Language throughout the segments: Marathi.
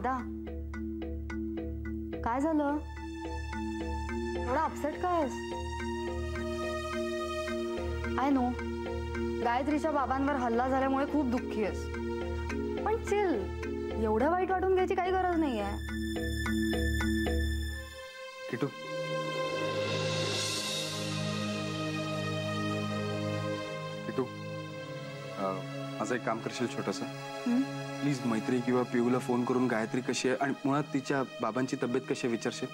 दादा काय झालं? एवढा अपसेट काय आहेस? आय नो गायत्रीच्या बाबांवर हल्ला झाल्यामुळे खूप दुःखी आहेस, पण चिल, एवढं वाईट वाटून घ्यायची काही गरज नाहीये. किटू किटू माझं एक काम करशील छोटंसं? प्लीज मैत्री किंवा पिऊला फोन करून गायत्री कशी आहे आणि मुळात तिच्या बाबांची तब्येत कशी आहे विचारशील?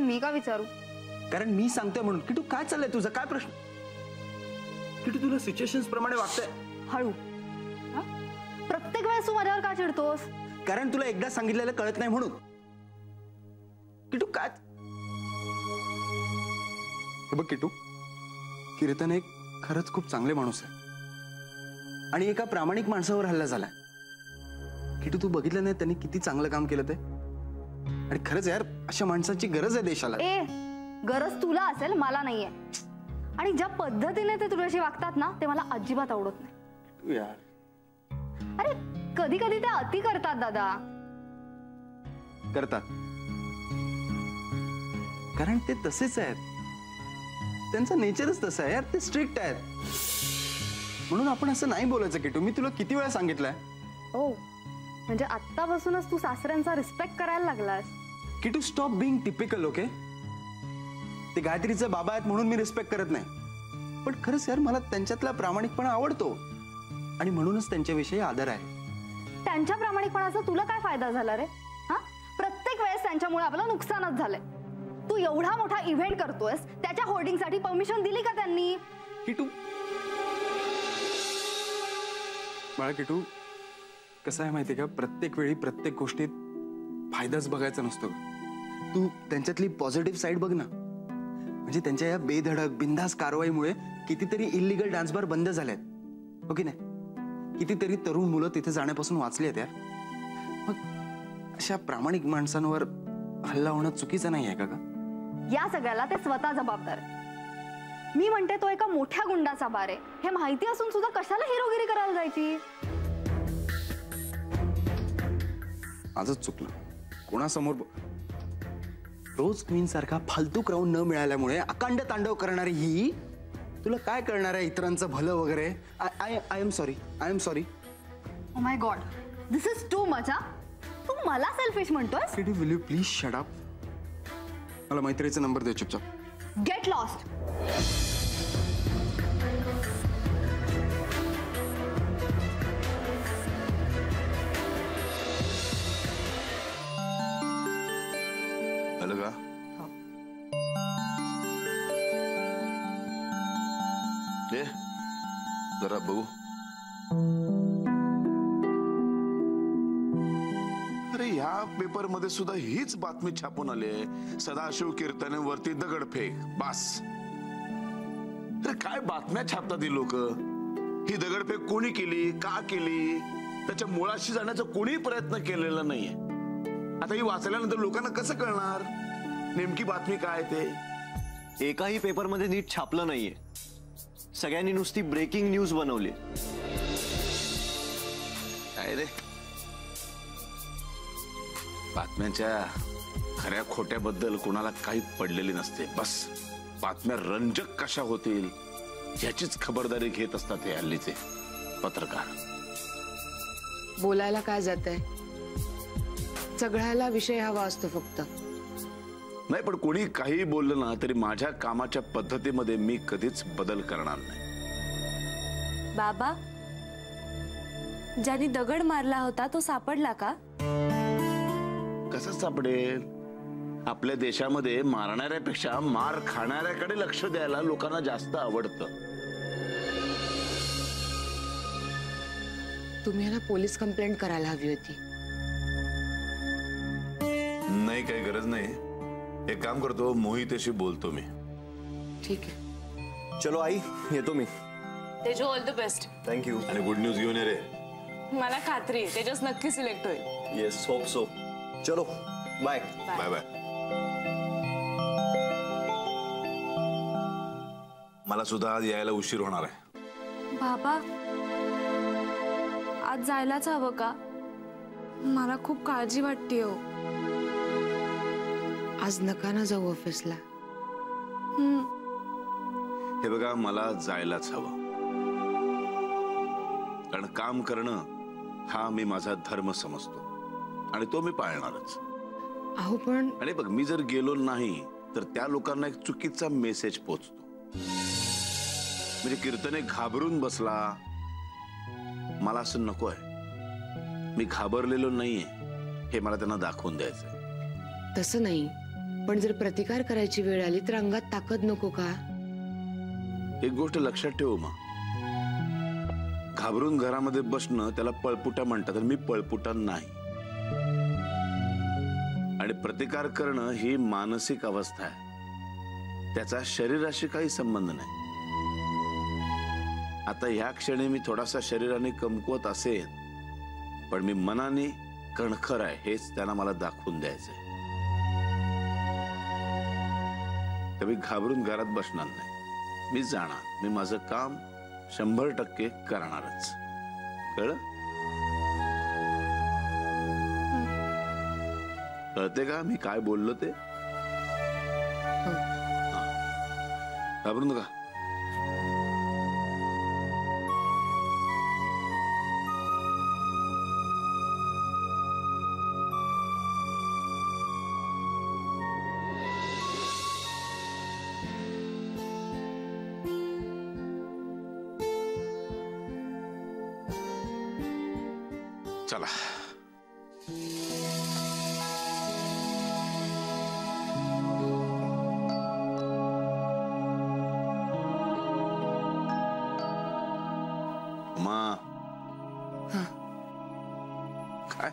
मी का विचारू? कारण मी सांगतोय म्हणून. किटू काय चाललंय तुझं? काय प्रश्न? किटू तुला सिच्युएशन्स प्रमाणे वागतंय. हळू. प्रत्येक वेळेस तू माझ्यावर का चिडतोस? कारण तुला एकदा सांगितलेलं कळत नाही म्हणून. किटू काय? हे बघ किटू, कीर्तन एक खरंच खूप चांगले माणूस आहे आणि एका प्रामाणिक माणसावर हल्ला झालाय. किटू तू बघितलं नाही त्यांनी किती चांगलं काम केलं ते? आणि खरंच यार अशा माणसाची गरज आहे देशाला. गरज तुला असेल, मला नाहीये. आणि ज्या पद्धतीने ते तुझ्याशी वागतात ना ते मला अजिबात आवडत नाही. यार अरे कधी कधी ते अति करतात दादा. करतात कारण ते तसेच आहेत, त्यांचं नेचरच तसं आहे यार. ते स्ट्रिक्ट आहेत म्हणून आपण असं नाही बोलायचं. किटू मी तुला किती वेळा सांगितलंय. ओ म्हणजे आत्तापासूनच तू सासऱ्यांचा रिस्पेक्ट करायला लागलास. Kitu stop Bing typical. Okay ते गायत्रीचे बाबा आहेत म्हणून मी रिस्पेक्ट करत नाही, पण खरंच यार मला त्यांच्यातला प्रामाणिकपणा आवडतो आणि म्हणूनच त्यांच्याविषयी आदर आहे. त्यांच्या प्रामाणिकपणाचा तुला काय फायदा झाला रे? हा, प्रत्येक वेळेस त्यांच्यामुळे आपलं नुकसानच झालंय. तू एवढा मोठा इव्हेंट करतोयस, त्याच्या होर्डिंगसाठी परमिशन दिली का त्यांनी? किटू बाळा, किटू कसं आहे माहितीये का, प्रत्येक वेळी प्रत्येक गोष्टीत फायदाच बघायचा नसतो. तू त्यांच्यातली पॉझिटिव्ह साईड बघ ना. म्हणजे त्यांच्या या बेधडक बिनधास्त कारवाईमुळे कितीतरी इल्लीगल डान्स बार बंद झालेत, हो की नाही? कितीतरी तरुण मुलं तिथे जाण्यापासून वाचली आहेत यार. मग अशा प्रामाणिक माणसांवर हल्ला होणं चुकीचं नाही आहे का? या सगळ्याला ते स्वतः जबाबदार. मी म्हणते तो एका मोठ्या गुंडाचा बार आहे हे माहिती असून सुद्धा कशाला हिरोगिरी करायला जायची? आजच चुकलं. कोणासमोर? रोज क्वीन सारखा फालतू क्राऊन न मिळाल्यामुळे अकांड तांडव करणारी ही तुला काय करणार आहे इतरांचं भलं वगैरे? I am sorry. Oh my God, this is too much. तू मला सेल्फिश म्हणतोस? Will you please shut up? मला मैत्रीचा नंबर दे चुपचाप. Get lost. आलं का? जरा बघू. अरे ह्या पेपर मध्ये सुद्धा हीच बातमी छापून आली आहे, सदाशिव कीर्तनेवरती दगडफेक. बस. अरे काय बातम्या छापतात ही लोक. ही दगडफेक कोणी केली, का केली, त्याच्या मुळाशी जाण्याचा कोणी प्रयत्न केलेला नाहीये. आता ही वाचल्यानंतर लोकांना कसं कळणार नेमकी बातमी काय ते? एकाही पेपर मध्ये नीट छापलं नाहीये. सगळ्यांनी नुसती ब्रेकिंग न्यूज बनवली. काय रे, बातम्यांच्या खऱ्या खोट्याबद्दल कोणाला काही पडलेली नसते. बस बातम्या रंजक कशा होतील याचीच खबरदारी घेत असतात हे हल्लीचे पत्रकार. बोलायला काय जातंय? सगळ्याला विषय हवा असतो फक्त. नाही, पण कोणी काही बोललं ना तरी माझ्या कामाच्या पद्धतीमध्ये मी कधीच बदल करणार नाही. बाबा, ज्याने दगड मारला होता तो सापडला का? कसं सापडेल? आपल्या देशामध्ये मारणाऱ्यापेक्षा मार खाणाऱ्याकडे लक्ष द्यायला लोकांना जास्त आवडतं. तुम्ही याला पोलीस कंप्लेंट करायला हवी होती. नाही, काही गरज नाही. एक काम करतो, मोहितेशी बोलतो मी. ठीक आहे. चलो आई, येतो मी. तेजो, ऑल द बेस्ट. थँक्यू. आणि गुड न्यूज घेऊन ये रे. मला खात्री आहे तेजस नक्की सिलेक्ट होईल. Yes, hope so. चलो बाय. Bye bye. मला सुद्धा आज यायला उशीर होणार आहे. बाबा, आज जायलाच हवं का? मला खूप काळजी वाटते हो. आज नका ना जाऊ ऑफिसला. हे बघा, मला जायलाच हवं, कारण काम करणं हा मी माझा धर्म समजतो आणि तो मी पाळणारच. अहो पण आणि बघ, मी जर गेलो नाही तर त्या लोकांना एक चुकीचा मेसेज पोचतो. म्हणजे कीर्तने घाबरून बसला, मला असं नको आहे. मी घाबरलेलो नाहीये हे मला त्यांना दाखवून द्यायचंय. तसं नाही, पण जर प्रतिकार करायची वेळ आली तर अंगात ताकद नको का? एक गोष्ट लक्षात ठेवू मग, घाबरून घरामध्ये बसणं त्याला पळपुटा म्हणतात, आणि मी पळपुटा नाही. आणि प्रतिकार करणं ही मानसिक अवस्था आहे, त्याचा शरीराशी काही संबंध नाही. आता ह्या क्षणी मी थोडासा शरीराने कमकुवत असेल, पण मी मनाने कणखर आहे हेच त्यांना मला दाखवून द्यायचंय. तर मी घाबरून घरात बसणार नाही, मी जाणार, मी माझं काम 100% करणारच. कळलं? कळते का मी काय बोललो ते? घाबरू नका. चला. मा काय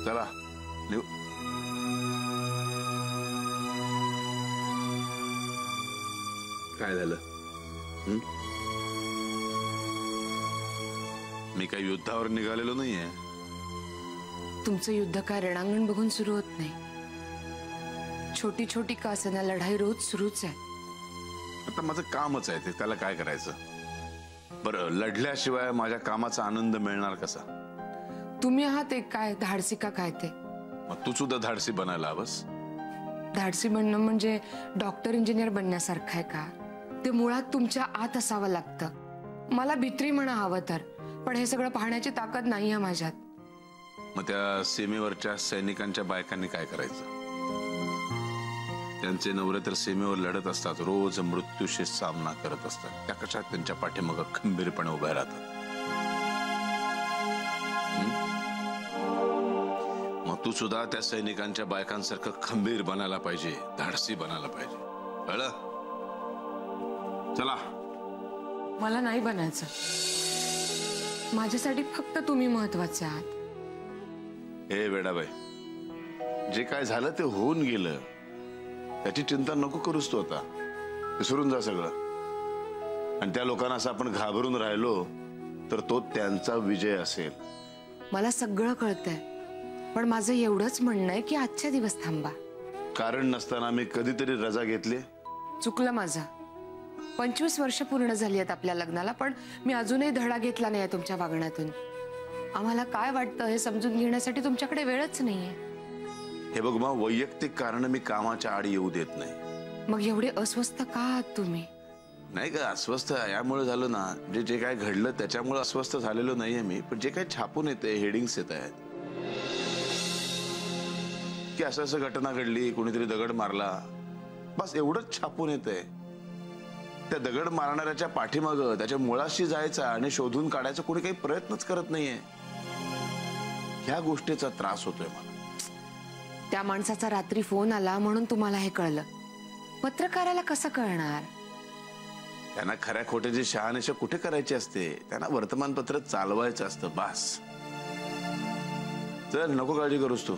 चला निघू. काय झालं? मी काही युद्धावर निघालेलो नाहीये. तुमचं युद्ध काय रणांगण बघून सुरू होत नाही. छोटी छोटी का असेना लढाई रोज सुरूच आहे. आता माझं कामच आहे ते, त्याला काय करायचं? बरं, लढल्याशिवाय माझ्या कामाचा आनंद मिळणार कसा? तुम्ही आहात एक काय धाडसी का काय ते? मग तू सुद्धा धाडसी बनायला हवंस. धाडसी बनणं म्हणजे डॉक्टर इंजिनियर बनण्यासारखं आहे का? ते मुळात तुमच्या आत असावं लागतं. मला भित्री म्हणा हवं तर, पण हे सगळं पाहण्याची ताकद नाही आहे माझ्यात. मग त्या सीमेवरच्या सैनिकांच्या बायकांनी काय करायचं? त्यांचे नवरे तर सीमेवर लढत असतात, रोज मृत्यूशी सामना करत असतात. त्या कशा त्यांच्या पाठीमागे खंबीरपणे उभ्या राहतात. मग तू सुद्धा त्या सैनिकांच्या बायकांसारखं खंबीर बनायला पाहिजे, धाडसी बनायला पाहिजे. कळलं? चला. मला नाही बनायचं. माझ्यासाठी फक्त तुम्ही महत्वाचे आहात. हे वेडाबाई, जे काय झालं ते होऊन गेलं, त्याची चिंता नको करूस तू. आता विसरून जा सगळं. आणि त्या लोकांना असं आपण घाबरून राहिलो तर तो त्यांचा विजय असेल. मला सगळं कळतंय, पण माझं एवढंच म्हणणं आहे की आजच्या दिवस थांबा. कारण नसताना मी कधीतरी रजा घेतली? चुकलं माझं. 25 वर्ष पूर्ण झाली आहेत आपल्या लग्नाला, पण मी अजूनही धडा घेतला नाही तुमच्या वागण्यातून. आम्हाला काय वाटतं हे समजून घेण्यासाठी तुमच्याकडे वेळच नाहीये. हे बघ मग, वैयक्तिक कारण मी कामाच्या आड येऊ देत नाही. मग एवढे अस्वस्थ का आहात तुम्ही? नाही का, अस्वस्थ यामुळे झालं ना, जे काय घडलं त्याच्यामुळे अस्वस्थ झालेलो नाहीये मी. पण जे काय छापून येते, हेडिंग्स येत आहेत की असं असं घटना घडली, कोणीतरी दगड मारला, बस एवढंच छापून येते. त्या दगड मारणाऱ्याच्या पाठीमागं त्याच्या मुळाशी जायचा आणि शोधून काढायचा कोणी काही प्रयत्नच करत नाहीये. ह्या गोष्टीचा त्रास होतोय मला. त्या माणसाचा रात्री फोन आला म्हणून तुम्हाला हे कळलं. पत्रकाराला कसं कळणार? त्यांना खऱ्या खोट्याची शहानिशा कुठे करायची असते, त्यांना वर्तमानपत्र चालवायचं असतं बस. चल, नको काळजी करूस तू.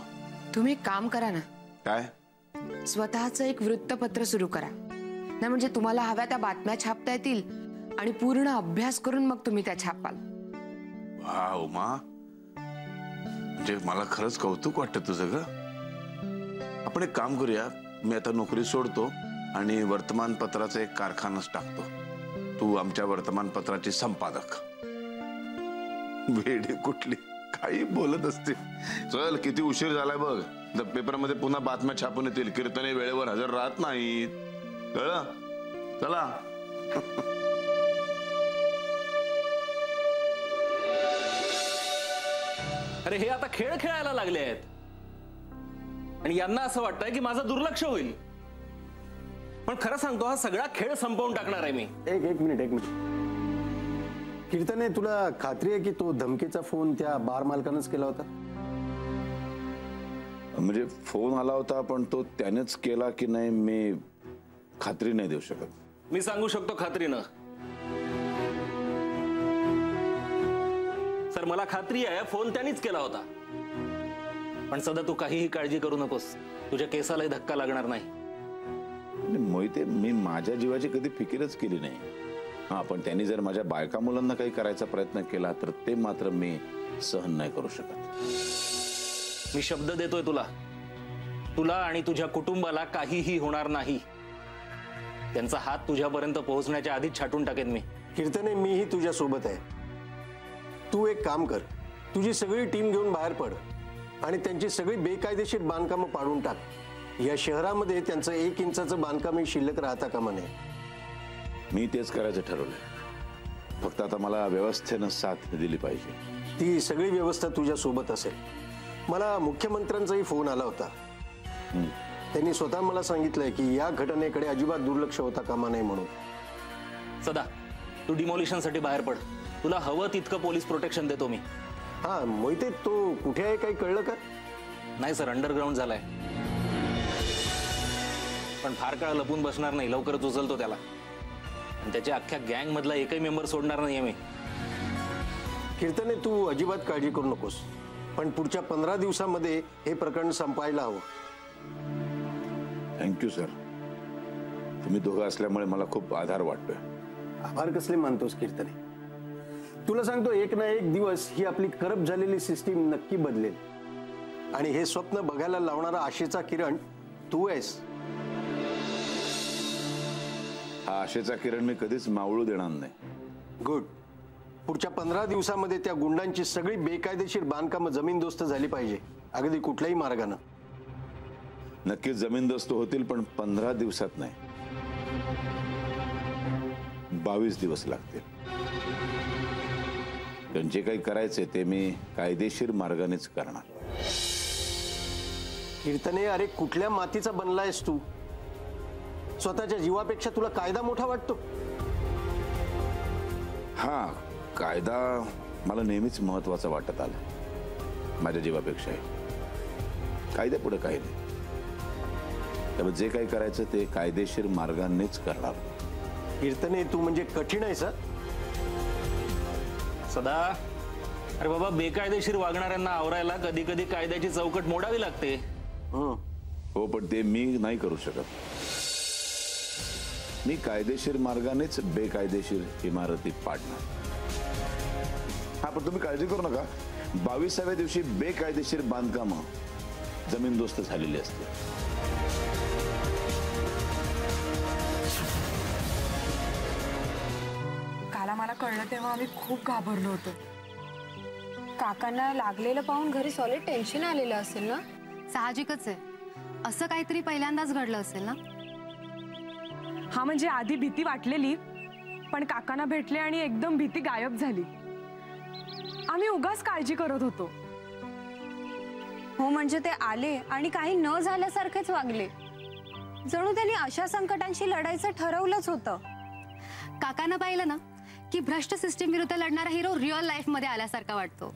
तुम्ही काम करा ना. काय? स्वतःचं एक वृत्तपत्र सुरू करा ना, म्हणजे तुम्हाला हव्या त्या बातम्या छापता येतील आणि पूर्ण अभ्यास करून मग तुम्ही त्या छापाल. वा उमा, म्हणजे मला खरंच कौतुक वाटतं तुझं ग. आपण एक काम करूया, मी आता नोकरी सोडतो आणि वर्तमानपत्राचा एक कारखानाच टाकतो. तू आमच्या वर्तमानपत्राची संपादक. वेडी कुठली, काही बोलत असते. चल, किती उशीर झालाय बघ. तर पेपरमध्ये पुन्हा बातम्या छापून येतील. कीर्तने वेळेवर हजर राहत नाहीत. कळलं? चला. अरे हे आता खेळ खेळायला लागले आहेत आणि यांना असं वाटतंय की माझं दुर्लक्ष होईल. पण खरं सांगतो, हा सगळा खेळ संपवून टाकणार आहे मी. एक मिनिट. कीर्तने, तुला खात्री आहे की तो धमकीचा फोन त्या बार मालकानंच केला होता? म्हणजे फोन आला होता, पण तो त्यानेच केला की नाही मी खात्री नाही देऊ शकत. मी सांगू शकतो खात्रीनं. सर, मला खात्री आहे फोन त्यांनीच केला होता. पण सदा तू काहीही काळजी करू नकोस, तुझ्या केसालाही धक्का लागणार नाही. मोहिते, मी माझ्या जीवाची कधी फिकीरच केली नाही. हा, पण त्यांनी जर माझ्या बायका मुलांना काही करायचा प्रयत्न केला तर ते मात्र मी सहन नाही करू शकत. मी शब्द देतोय तुला आणि तुझ्या कुटुंबाला काहीही होणार नाही. त्यांचा हात तुझ्यापर्यंत पोहोचण्याच्या आधीच छाटून टाकेन मी. कीर्तने, मीही तुझ्या सोबत आहे. तू एक काम कर, तुझी सगळी टीम घेऊन बाहेर पड आणि त्यांची सगळी बेकायदेशीर बांधकामं पाडून टाक. या शहरामध्ये त्यांचं 1 इंचाचं बांधकामही शिल्लक राहता कामा नये. मी तेच करायचं ठरवलंय. फक्त आता मला व्यवस्थेनं साथ दिली पाहिजे. ती सगळी व्यवस्था तुझ्या सोबत असेल. मला मुख्यमंत्र्यांचाही फोन आला होता. त्यांनी स्वतः मला सांगितलंय की या घटनेकडे अजिबात दुर्लक्ष होता कामा नये म्हणून. सदा, तू डिमॉलिशनसाठी बाहेर पड. तुला हवं तितकं पोलीस प्रोटेक्शन देतो मी. हा मोहिते, तो कुठे आहे काही कळलं का? नाही सर, अंडरग्राऊंड झालाय. पण फार काळ लपून बसणार नाही, लवकरच उचलतो त्याला. आणि त्याच्या अख्ख्या गँग मधला एकही मेंबर सोडणार नाहीये मी. कीर्तने, तू अजिबात काळजी करू नकोस. पण पुढच्या 15 दिवसामध्ये हे प्रकरण संपायला हवं. Thank you sir. तुम्ही दोघं असल्यामुळे मला खूप आधार वाटतोय. आभार कसले मानतोस कीर्तने? तुला सांगतो, एक ना एक दिवस ही आपली करप्ट झालेली सिस्टीम नक्की बदलेल. आणि हे स्वप्न बघायला लावणारा आशेचा किरण तू आहेस. हा आशेचा किरण मी कधीच मावळू देणार नाही. गुड. पुढच्या 15 दिवसामध्ये त्या गुंडांची सगळी बेकायदेशीर बांधकामं जमीनदोस्त झाली पाहिजे, अगदी कुठल्याही मार्गानं. नक्कीच जमीनदोस्त होतील, पण 15 दिवसात नाही, 22 दिवस लागतील. पण जे काही करायचे ते मी कायदेशीर मार्गानेच करणार. कीर्तने, अरे कुठल्या मातीचा बनलायस तू? स्वतःच्या जीवापेक्षा तुला कायदा मोठा वाटतो? हा, कायदा मला नेहमीच महत्वाचा वाटत आला, माझ्या जीवापेक्षाही. कायद्यापुढे काही नाही. त्यामुळे जे काही करायचं ते कायदेशीर मार्गानेच करणार. कीर्तने, तू म्हणजे कठीण आहेस. सदा, अरे बाबा, बेकायदेशीर वागणाऱ्यांना आवरायला कधी कधी कायद्याची चौकट मोडावी लागते. हो, पण ते मी नाही करू शकत. मी कायदेशीर मार्गानेच बेकायदेशीर इमारती पाडणार. हा, पण तुम्ही काळजी करू नका. 22व्या दिवशी बेकायदेशीर बांधकामं जमीनदोस्त झालेली असते. काल मला कळलं तेव्हा आम्ही खूप घाबरलो होतो. काकांना लागलेलं पाहून घरी सॉलिड टेन्शन आलेलं असेल ना? साहजिकच आहे. असं काहीतरी पहिल्यांदाच घडलं असेल ना? हा, म्हणजे आधी भीती वाटलेली, पण काकांना भेटले आणि एकदम भीती गायब झाली. आम्ही उगाच काळजी करत होतो. हो, म्हणजे ते आले आणि काही न झाल्यासारखेच वागले. जणू त्यांनी अशा संकटांशी लढायचं ठरवलंच होतं. काकांना पाहिलं ना की भ्रष्ट सिस्टीम विरुद्ध लढणारा हिरो रिअल लाईफ मध्ये आल्यासारखा वाटतो.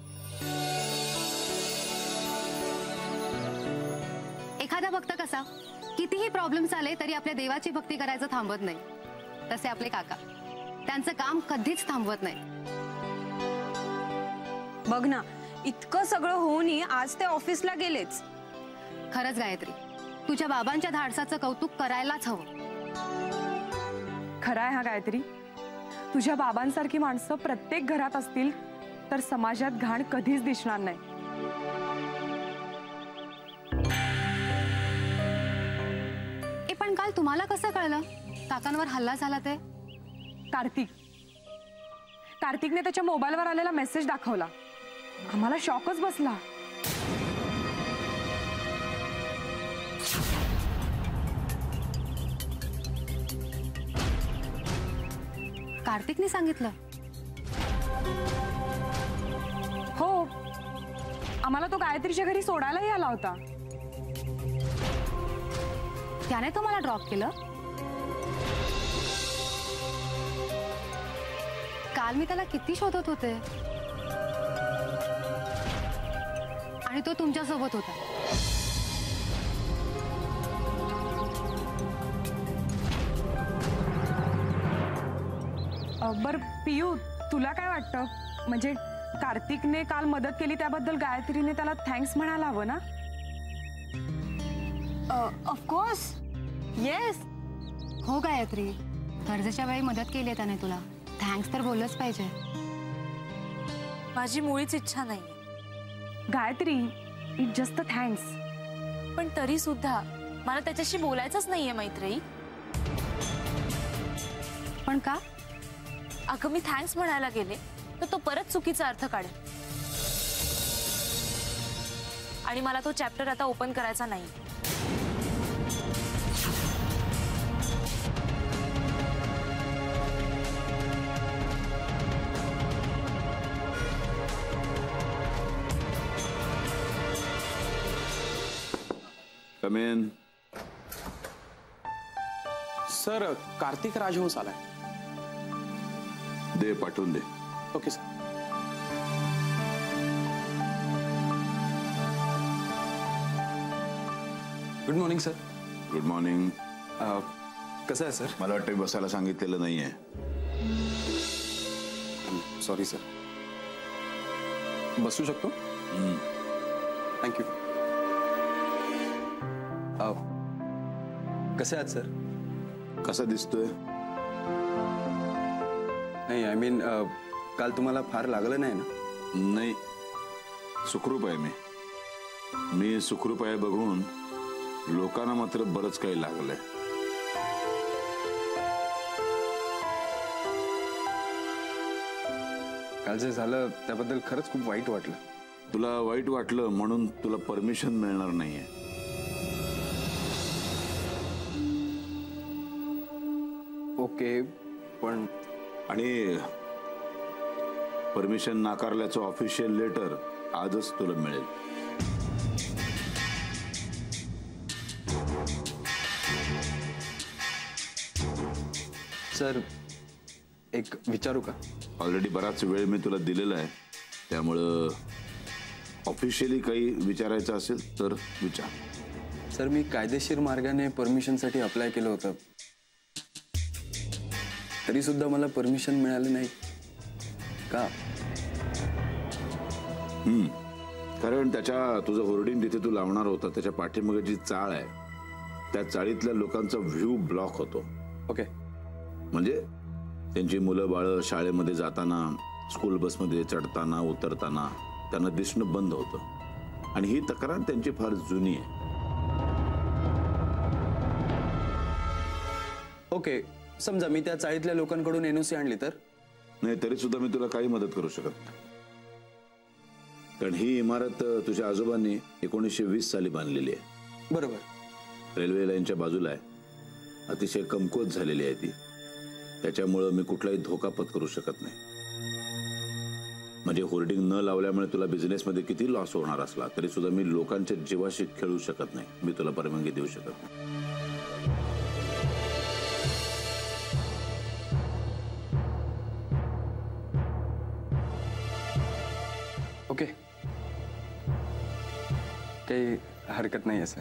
एखादा भक्त कसा कितीही प्रॉब्लेम्स आले तरी आपल्या देवाची भक्ती करायचं थांबत नाही, तसे आपले काका त्यांचं काम कधीच थांबवत नाही. बघ ना, इतकं सगळं होऊनही आज ते ऑफिसला गेलेच. खरंच गायत्री, तुझ्या बाबांच्या धाडसाचं कौतुक करायलाच हवं. खरं आहे हा गायत्री. तुझ्या बाबांसारखी माणसं प्रत्येक घरात असतील तर समाजात घाण कधीच दिसणार नाही. पण काल तुम्हाला कसं कळलं काकांवर हल्ला झाला ते? कार्तिकने त्याच्या मोबाईलवर आलेला मेसेज दाखवला. आम्हाला शॉकच बसला. कार्तिकने सांगितलं? हो, आम्हाला तो गायत्रीच्या घरी सोडायलाही आला होता. त्याने तुम्हाला ड्रॉप केलं? काल मी त्याला किती शोधत होते आणि तो तुमच्या सोबत होता. बर पियू, तुला काय वाटतं? म्हणजे कार्तिकने काल मदत केली त्याबद्दल गायत्रीने त्याला थँक्स म्हणायला हवं ना? Of course yes. हो गायत्री, गरजेच्या वेळी मदत केली आहे त्याने तुला. थँक्स तर बोललंच पाहिजे. माझी मुळीच इच्छा नाही गायत्री, इट जस्ट थँक्स. पण तरी सुद्धा मला त्याच्याशी बोलायचंच नाहीये मैत्रेयी. पण का? अगं मी थँक्स म्हणायला गेले तर तो परत चुकीचा अर्थ काढेल आणि मला तो चॅप्टर आता ओपन करायचा नाही. Come in. Sir, Kartik Rajhans आलाय. दे, पाठवून दे. Okay sir. Good morning sir. Good morning. कसं आहे सर? मला वाटतं बसायला सांगितलेलं नाहीये. Sorry sir. बसू शकतो? थँक्यू. कसे आहात सर? कसा दिसतोय? नाही, आय मीन काल तुम्हाला फार लागलं नाही ना? नाही, सुखरूप आहे मी सुखरूप आहे बघून लोकांना मात्र बरंच काही लागलंय. काल जे झालं त्याबद्दल खरंच खूप वाईट वाटलं. तुला वाईट वाटलं म्हणून तुला परमिशन मिळणार नाहीये. ओके, पण आणि परमिशन नाकारल्याचं ऑफिशियल लेटर आजच तुला मिळेल. सर, एक विचारू का? ऑलरेडी बराच वेळ मी तुला दिलेला आहे, त्यामुळं ऑफिशियली काही विचारायचं असेल तर विचार. सर, मी कायदेशीर मार्गाने परमिशनसाठी अप्लाय केलं होतं, तरी सुद्धा मला परमिशन मिळालं नाही का? कारण तुझं होर्डिंग जिथे तू लावणार होता त्याच्या पाठीमागे जी चाळ आहे त्या चाळीतल्या लोकांचा व्ह्यू ब्लॉक होतो. ओके. म्हणजे त्यांची मुलं बाळ शाळेमध्ये जाताना, स्कूल बसमध्ये चढताना उतरताना त्यांना दिसणं बंद होतं. आणि ही तक्रार त्यांची फार जुनी आहे. ओके, समजा मी त्या चाळीतल्या लोकांकडून एनओसी आणली तर? नाही, तरी सुद्धा मी तुला काही मदत करू शकत नाही. कारण ही इमारत तुझ्या आजोबांनी 1920 साली बांधलेली आहे. बरोबर. रेल्वे लाईनच्या बाजूला आहे. अतिशय कमकुवत झालेली आहे ती. त्याच्यामुळं मी कुठलाही धोका पत्करू शकत नाही. म्हणजे होर्डिंग न लावल्यामुळे तुला बिझनेसमध्ये किती लॉस होणार असला तरी सुद्धा मी लोकांच्या जीवाशी खेळू शकत नाही. मी तुला परवानगी देऊ शकत नाही. ओके, काही हरकत नाही आहे सर.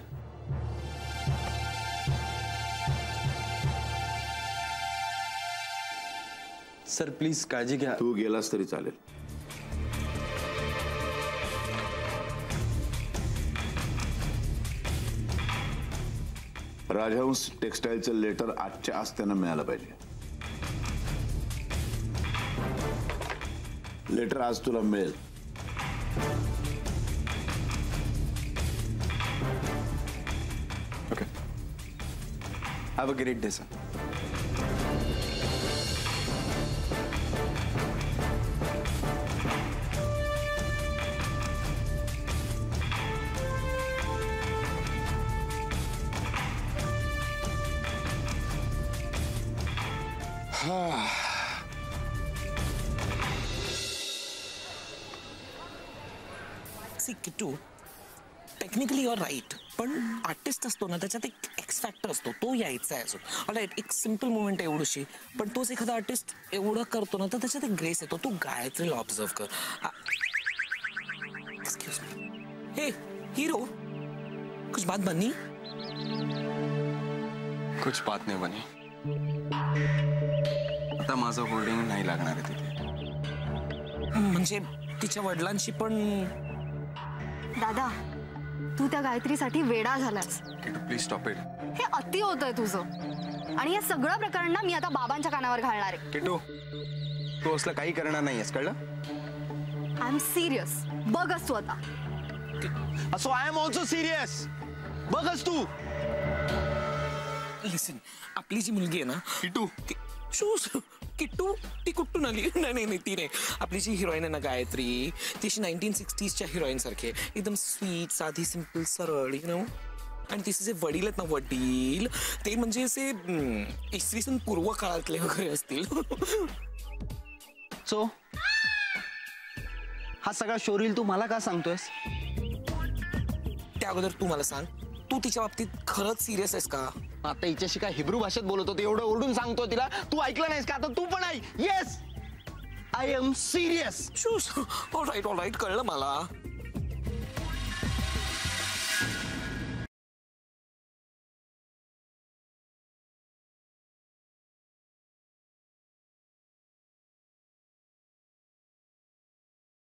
सर, प्लीज काळजी घ्या. तू गेलास तरी चालेल. राजहंस टेक्सटाईलचं लेटर आजच्या आज त्यांना मिळालं पाहिजे. लेटर आज तुला मिळेल. Okay. Have a great day sir. See Kittu, technically your right, पण आर्टिस्ट असतो ना त्याच्यात एक एक्स फॅक्टर असतो, तो यायचा आहे अजून. राईट, एक सिम्पल मुवमेंट आहे एवढीशी, पण तोच एखादा आर्टिस्ट एवढं करतो ना तर त्याच्यात एक ग्रेस येतो. तू गायत्रीला ऑब्झर्व कर. Excuse me. हे हीरो, कुछ बात बनी? कुछ बात नाही बनी. आता माझं होल्डिंग नाही लागणार आहे तिथे. म्हणजे तिच्या वडिलांशी पण. दादा, तू त्या गायत्रीसाठी वेडा झालास. Please stop it. हे अति होतंय तुझं, आणि हे सगळं प्रकरण ना मी आता बाबांच्या कानावर घालणार आहे. किटू, तू असलं काही करणार नाहीयेस, कळलं? I am serious. बघच तू आता. असो, आय एम ऑल्सो सिरियस. बघच तू. लिसन, आपली जी मुलगी आहे ना किटू, किट्टू, ती कुठून आली? नाही ती नाही. आपली जी हिरोईन आहे ना गायत्री, ती अशी 1960sच्या हिरोईन सारखी आहे, एकदम स्वीट, साधी, सिंपल, सरळ, यु नो. आणि तिचे जे वडील आहेत ना, वडील ते म्हणजे असे इसवी पूर्व काळातले वगैरे असतील. सो हा सगळा शोरील तू मला का सांगतोयस? त्या अगोदर तू मला सांग, तू तिच्या बाबतीत खरंच सिरियस आहेस का? आता हिच्याशी काय हिब्रू भाषेत बोलत होते, एवढं ओरडून सांगतो तिला. तू ऐकलं नाहीस का? आता तू पण ऐक. Yes, I am serious. All right, कळलं मला.